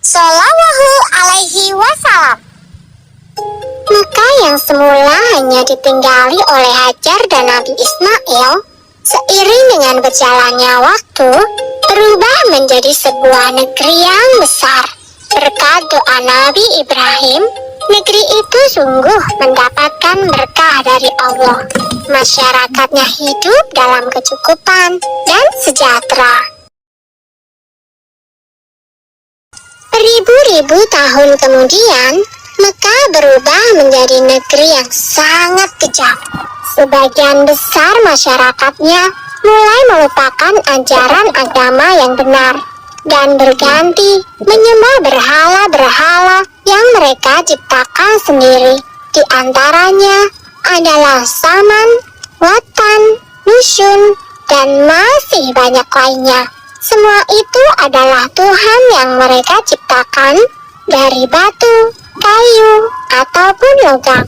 Shallallahu alaihi wasallam. Mekah yang semula hanya ditinggali oleh Hajar dan Nabi Ismail, seiring dengan berjalannya waktu, berubah menjadi sebuah negeri yang besar. Berkat doa Nabi Ibrahim, negeri itu sungguh mendapatkan berkah dari Allah. Masyarakatnya hidup dalam kecukupan dan sejahtera. Beribu-ribu tahun kemudian, Mekah berubah menjadi negeri yang sangat kejam. Sebagian besar masyarakatnya mulai melupakan ajaran agama yang benar dan berganti menyembah berhala-berhala yang mereka ciptakan sendiri. Di antaranya adalah Saman, Watan, Nusyun, dan masih banyak lainnya. Semua itu adalah Tuhan yang mereka ciptakan dari batu, kayu, ataupun logam.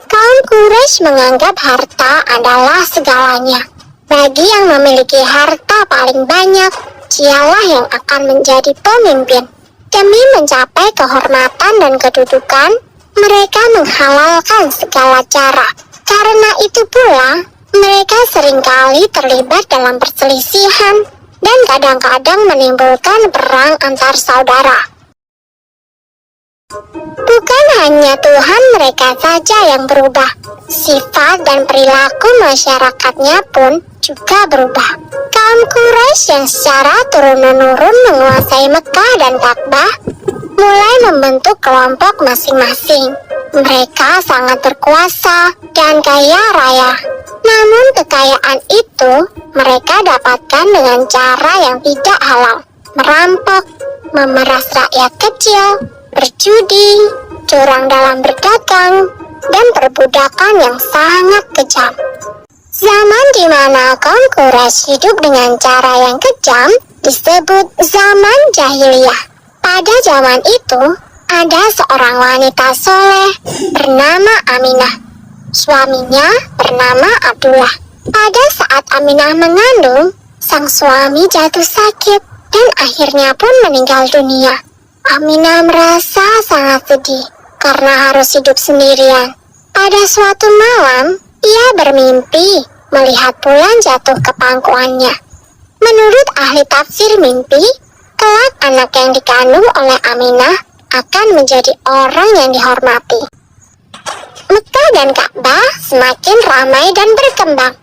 Kaum Quraisy menganggap harta adalah segalanya. Bagi yang memiliki harta paling banyak, dialah yang akan menjadi pemimpin. Demi mencapai kehormatan dan kedudukan, mereka menghalalkan segala cara. Karena itu pula, mereka seringkali terlibat dalam perselisihan dan kadang-kadang menimbulkan perang antar saudara. Bukan hanya Tuhan mereka saja yang berubah, sifat dan perilaku masyarakatnya pun juga berubah. Kaum Quraisy yang secara turun-menurun menguasai Mekah dan Ka'bah mulai membentuk kelompok masing-masing. Mereka sangat berkuasa dan kaya raya. Namun kekayaan itu mereka dapatkan dengan cara yang tidak halal. Merampok, memeras rakyat kecil, berjudi, curang dalam berdagang, dan perbudakan yang sangat kejam. Zaman di mana kaum Quraisy hidup dengan cara yang kejam disebut zaman jahiliyah. Pada zaman itu, ada seorang wanita soleh bernama Aminah. Suaminya bernama Abdullah. Pada saat Aminah mengandung, sang suami jatuh sakit dan akhirnya pun meninggal dunia. Aminah merasa sangat sedih karena harus hidup sendirian. Pada suatu malam, ia bermimpi melihat bulan jatuh ke pangkuannya. Menurut ahli tafsir mimpi, kelak anak yang dikandung oleh Aminah akan menjadi orang yang dihormati. Mekah dan Ka'bah semakin ramai dan berkembang.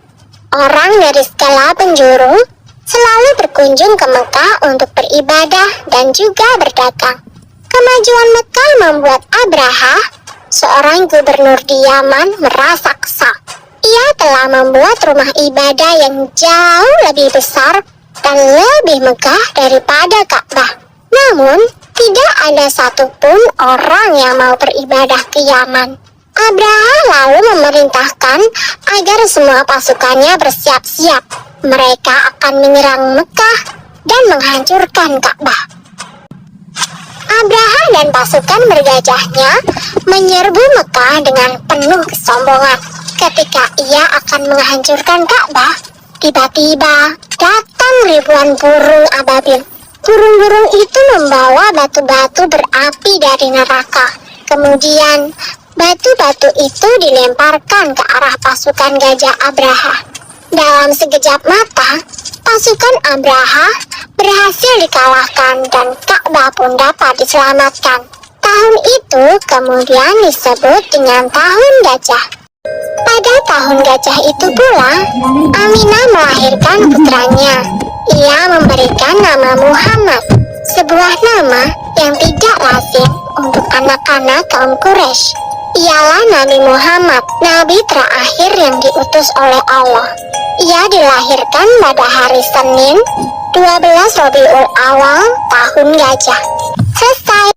Orang dari segala penjuru selalu berkunjung ke Mekah untuk beribadah dan juga berdagang. Kemajuan Mekah membuat Abraha, seorang gubernur di Yaman, merasa kesal. Ia telah membuat rumah ibadah yang jauh lebih besar dan lebih megah daripada Ka'bah. Namun, tidak ada satupun orang yang mau beribadah ke Yaman. Abraha lalu memerintahkan agar semua pasukannya bersiap-siap. Mereka akan menyerang Mekah dan menghancurkan Ka'bah. Abraha dan pasukan bergajahnya menyerbu Mekah dengan penuh kesombongan. Ketika ia akan menghancurkan Ka'bah, tiba-tiba datang ribuan burung ababil. Burung-burung itu membawa batu-batu berapi dari neraka. Kemudian, batu-batu itu dilemparkan ke arah pasukan gajah Abraha. Dalam sekejap mata, pasukan Abraha berhasil dikalahkan dan Ka'bah pun dapat diselamatkan. Tahun itu kemudian disebut dengan Tahun Gajah. Pada Tahun Gajah itu pula, Aminah melahirkan putranya. Ia memberikan nama Muhammad, sebuah nama yang tidak lazim untuk anak-anak kaum Quraisy. Ialah Nabi Muhammad, nabi terakhir yang diutus oleh Allah. Ia dilahirkan pada hari Senin, 12 Rabiul Awal, Tahun Gajah. Selesai.